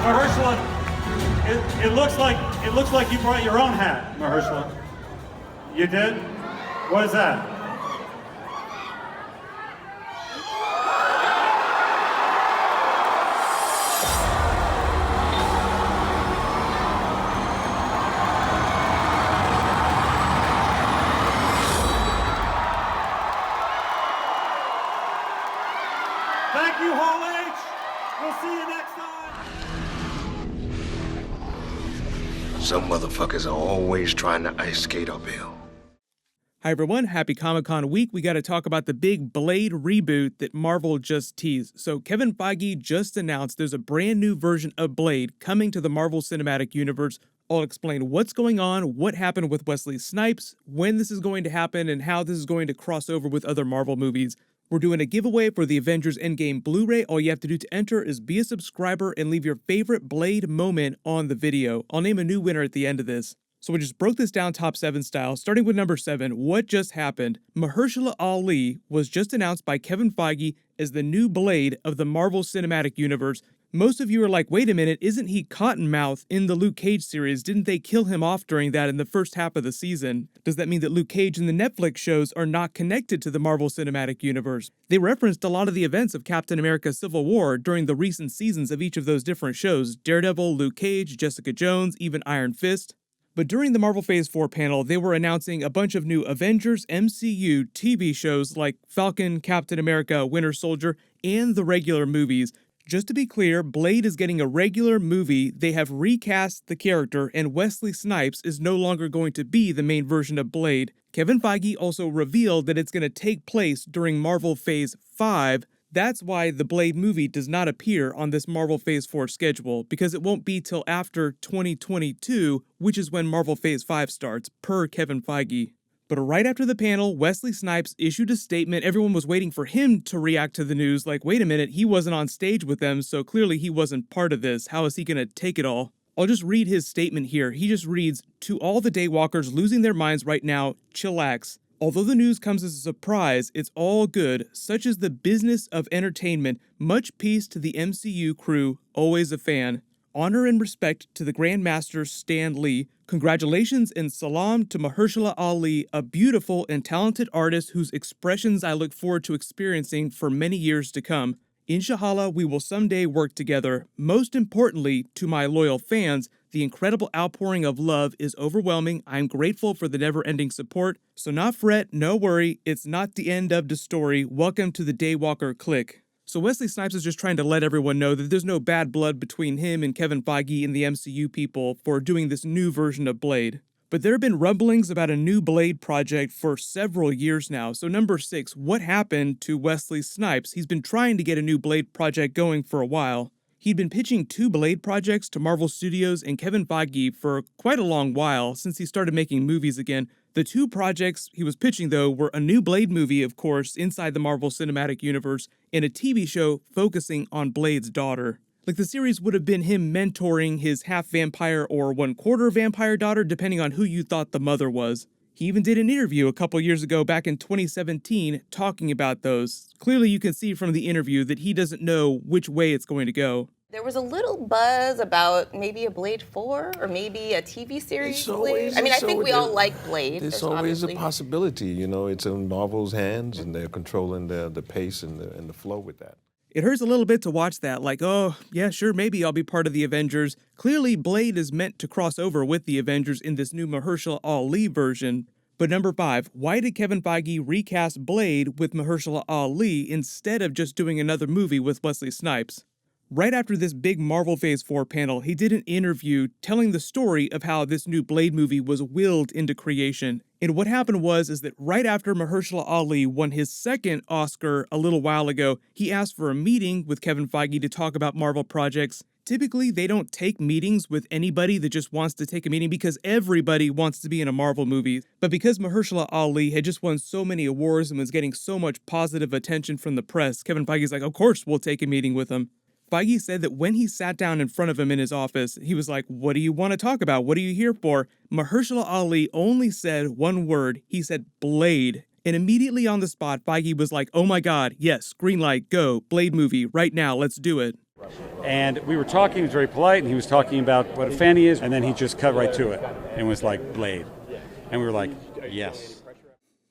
Mahershala, it looks like you brought your own hat, Mahershala. You did? What is that? Thank you, Hall H. We'll see you next time. Some motherfuckers are always trying to ice skate uphill. Hi everyone, happy Comic-Con week. We got to talk about the big Blade reboot that Marvel just teased. So Kevin Feige just announced there's a brand new version of Blade coming to the Marvel Cinematic Universe. I'll explain what's going on, what happened with Wesley Snipes, when this is going to happen, and how this is going to cross over with other Marvel movies. We're doing a giveaway for the Avengers Endgame Blu-ray. All you have to do to enter is be a subscriber and leave your favorite Blade moment on the video. I'll name a new winner at the end of this. So we just broke this down top 7 style, starting with number 7. What just happened? Mahershala Ali was just announced by Kevin Feige as the new Blade of the Marvel Cinematic Universe. Most of you are like, wait a minute, isn't he Cottonmouth in the Luke Cage series? Didn't they kill him off during that in the first half of the season? Does that mean that Luke Cage and the Netflix shows are not connected to the Marvel Cinematic Universe? They referenced a lot of the events of Captain America Civil War during the recent seasons of each of those different shows: Daredevil, Luke Cage, Jessica Jones, even Iron Fist. But during the Marvel Phase 4 panel, they were announcing a bunch of new Avengers MCU TV shows like Falcon, Captain America, Winter Soldier, and the regular movies. Just to be clear, Blade is getting a regular movie. They have recast the character, and Wesley Snipes is no longer going to be the main version of Blade. Kevin Feige also revealed that it's going to take place during Marvel Phase 5. That's why the Blade movie does not appear on this Marvel Phase 4 schedule, because it won't be till after 2022, which is when Marvel Phase 5 starts, per Kevin Feige. But right after the panel, Wesley Snipes issued a statement. Everyone was waiting for him to react to the news, like, wait a minute, he wasn't on stage with them, so clearly he wasn't part of this. How is he going to take it all? I'll just read his statement here. He just reads, "To all the daywalkers losing their minds right now, chillax. Although the news comes as a surprise, it's all good. Such is the business of entertainment. Much peace to the MCU crew, always a fan. Honor and respect to the Grandmaster Stan Lee. Congratulations and salam to Mahershala Ali, a beautiful and talented artist whose expressions I look forward to experiencing for many years to come. Inshallah, we will someday work together. Most importantly, to my loyal fans, the incredible outpouring of love is overwhelming. I'm grateful for the never-ending support. So not fret, no worry, it's not the end of the story. Welcome to the Daywalker clique." So Wesley Snipes is just trying to let everyone know that there's no bad blood between him and Kevin Feige and the MCU people for doing this new version of Blade. But there have been rumblings about a new Blade project for several years now. So number 6, what happened to Wesley Snipes? He's been trying to get a new Blade project going for a while. He'd been pitching 2 Blade projects to Marvel Studios and Kevin Feige for quite a long while, since he started making movies again. The 2 projects he was pitching, though, were a new Blade movie, of course, inside the Marvel Cinematic Universe, and a TV show focusing on Blade's daughter. Like, the series would have been him mentoring his half-vampire or one-quarter vampire daughter, depending on who you thought the mother was. He even did an interview a couple years ago, back in 2017, talking about those. Clearly, you can see from the interview that he doesn't know which way it's going to go. There was a little buzz about maybe a Blade 4 or maybe a TV series Blade. I mean, I think we all like Blade. There's always a possibility, you know. It's in Marvel's hands, and they're controlling the pace and the flow with that. It hurts a little bit to watch that, like, oh, yeah, sure, maybe I'll be part of the Avengers. Clearly, Blade is meant to cross over with the Avengers in this new Mahershala Ali version. But number 5, why did Kevin Feige recast Blade with Mahershala Ali instead of just doing another movie with Wesley Snipes? Right after this big Marvel Phase 4 panel, he did an interview telling the story of how this new Blade movie was willed into creation. And what happened is that right after Mahershala Ali won his second Oscar a little while ago, he asked for a meeting with Kevin Feige to talk about Marvel projects. Typically, they don't take meetings with anybody that just wants to take a meeting, because everybody wants to be in a Marvel movie. But because Mahershala Ali had just won so many awards and was getting so much positive attention from the press, Kevin Feige's like, of course we'll take a meeting with him. Feige said that when he sat down in front of him in his office, he was like, what do you want to talk about? What are you here for? Mahershala Ali only said one word. He said, Blade. And immediately on the spot, Feige was like, oh my God, yes, green light, go, Blade movie, right now, let's do it. And we were talking, he was very polite, and he was talking about what a fan he is, and then he just cut right to it and was like, Blade. And we were like, yes.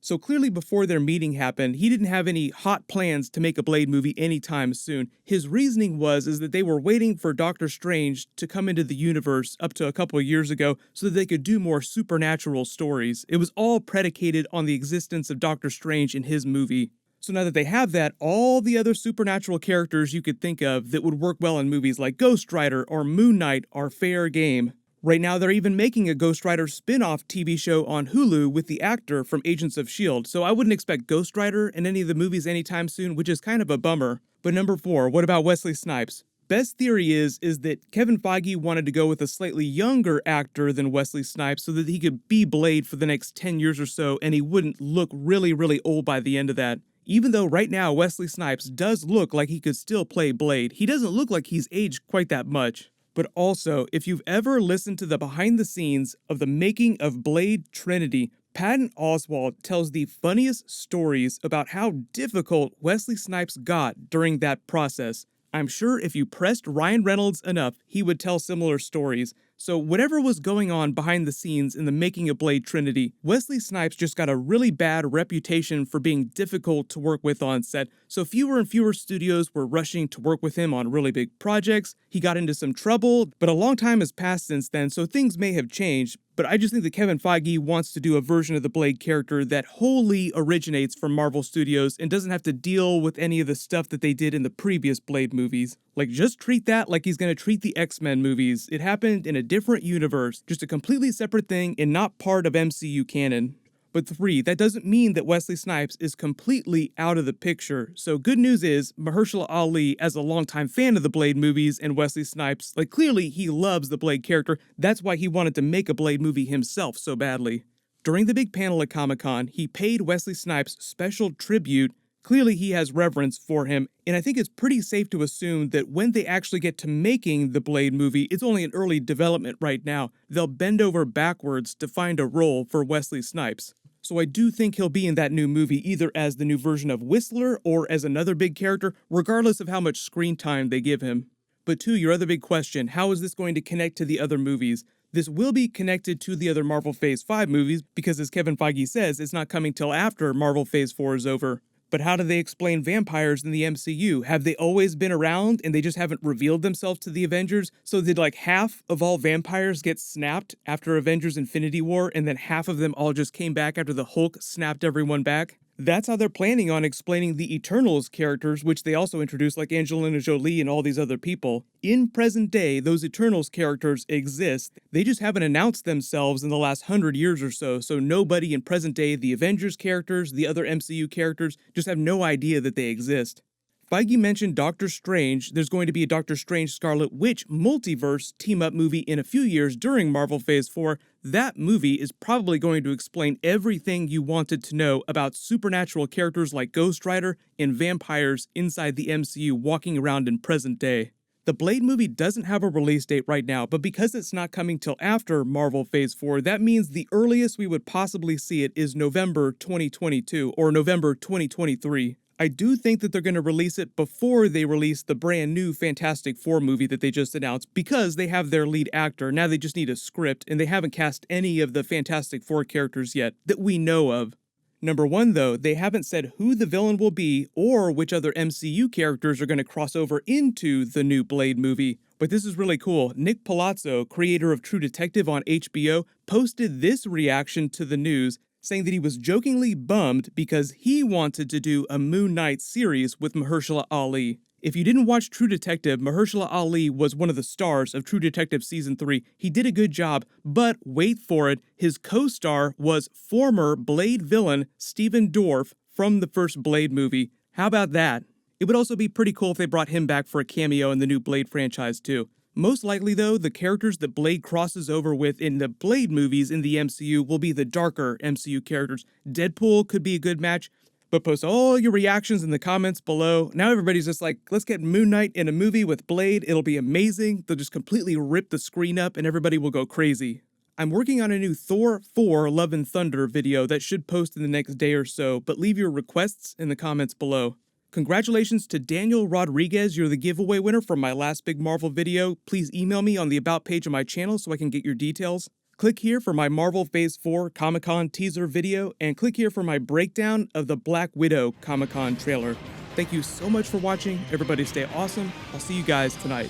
So clearly before their meeting happened, he didn't have any hot plans to make a Blade movie anytime soon. His reasoning was that they were waiting for Doctor Strange to come into the universe up to a couple of years ago so that they could do more supernatural stories. It was all predicated on the existence of Doctor Strange in his movie. So now that they have that, all the other supernatural characters you could think of that would work well in movies like Ghost Rider or Moon Knight are fair game. Right now, they're even making a Ghost Rider spin-off TV show on Hulu with the actor from Agents of S.H.I.E.L.D., so I wouldn't expect Ghost Rider in any of the movies anytime soon, which is kind of a bummer. But number 4, what about Wesley Snipes? Best theory is that Kevin Feige wanted to go with a slightly younger actor than Wesley Snipes so that he could be Blade for the next 10 years or so, and he wouldn't look really, really old by the end of that. Even though right now Wesley Snipes does look like he could still play Blade, he doesn't look like he's aged quite that much. But also, if you've ever listened to the behind the scenes of the making of Blade Trinity, Patton Oswalt tells the funniest stories about how difficult Wesley Snipes got during that process. I'm sure if you pressed Ryan Reynolds enough, he would tell similar stories. So whatever was going on behind the scenes in the making of Blade Trinity, Wesley Snipes just got a really bad reputation for being difficult to work with on set, so fewer and fewer studios were rushing to work with him on really big projects. He got into some trouble, but a long time has passed since then, so things may have changed. But I just think that Kevin Feige wants to do a version of the Blade character that wholly originates from Marvel Studios and doesn't have to deal with any of the stuff that they did in the previous Blade movies. Like, just treat that like he's going to treat the X-Men movies. It happened in a different universe, just a completely separate thing and not part of MCU canon. But 3, that doesn't mean that Wesley Snipes is completely out of the picture. So good news is, Mahershala Ali, as a longtime fan of the Blade movies and Wesley Snipes, clearly he loves the Blade character. That's why he wanted to make a Blade movie himself so badly. During the big panel at Comic-Con, he paid Wesley Snipes special tribute. Clearly he has reverence for him, and I think it's pretty safe to assume that when they actually get to making the Blade movie, it's only in early development right now. They'll bend over backwards to find a role for Wesley Snipes. So I do think he'll be in that new movie either as the new version of Whistler or as another big character, regardless of how much screen time they give him. But to your other big question, how is this going to connect to the other movies? This will be connected to the other Marvel Phase 5 movies because, as Kevin Feige says, it's not coming till after Marvel Phase 4 is over. But how do they explain vampires in the MCU? Have they always been around and they just haven't revealed themselves to the Avengers? So did half of all vampires get snapped after Avengers Infinity War and then half of them all just came back after the Hulk snapped everyone back? That's how they're planning on explaining the Eternals characters, which they also introduced like Angelina Jolie and all these other people. In present day, those Eternals characters exist. They just haven't announced themselves in the last 100 years or so, so nobody in present day, the Avengers characters, the other MCU characters, just have no idea that they exist. Feige mentioned Doctor Strange. There's going to be a Doctor Strange Scarlet Witch multiverse team-up movie in a few years during Marvel Phase 4. That movie is probably going to explain everything you wanted to know about supernatural characters like Ghost Rider and vampires inside the MCU walking around in present day. The Blade movie doesn't have a release date right now, but because it's not coming till after Marvel Phase 4, that means the earliest we would possibly see it is November 2022 or November 2023. I do think that they're going to release it before they release the brand new Fantastic Four movie that they just announced because they have their lead actor. Now they just need a script, and they haven't cast any of the Fantastic Four characters yet that we know of. Number 1, though, they haven't said who the villain will be or which other MCU characters are going to cross over into the new Blade movie. But this is really cool. Nick Palazzo, creator of True Detective on HBO, posted this reaction to the news, saying that he was jokingly bummed because he wanted to do a Moon Knight series with Mahershala Ali. If you didn't watch True Detective, Mahershala Ali was one of the stars of True Detective Season 3. He did a good job, but wait for it, his co-star was former Blade villain Stephen Dorff from the first Blade movie. How about that? It would also be pretty cool if they brought him back for a cameo in the new Blade franchise too. Most likely, though, the characters that Blade crosses over with in the Blade movies in the MCU will be the darker MCU characters. Deadpool could be a good match, but post all your reactions in the comments below. Now everybody's just like, let's get Moon Knight in a movie with Blade. It'll be amazing. They'll just completely rip the screen up and everybody will go crazy. I'm working on a new Thor 4 Love and Thunder video that should post in the next day or so, but leave your requests in the comments below. Congratulations to Daniel Rodriguez. You're the giveaway winner from my last big Marvel video. Please email me on the About page of my channel so I can get your details. Click here for my Marvel Phase 4 Comic-Con teaser video, and click here for my breakdown of the Black Widow Comic-Con trailer. Thank you so much for watching. Everybody stay awesome. I'll see you guys tonight.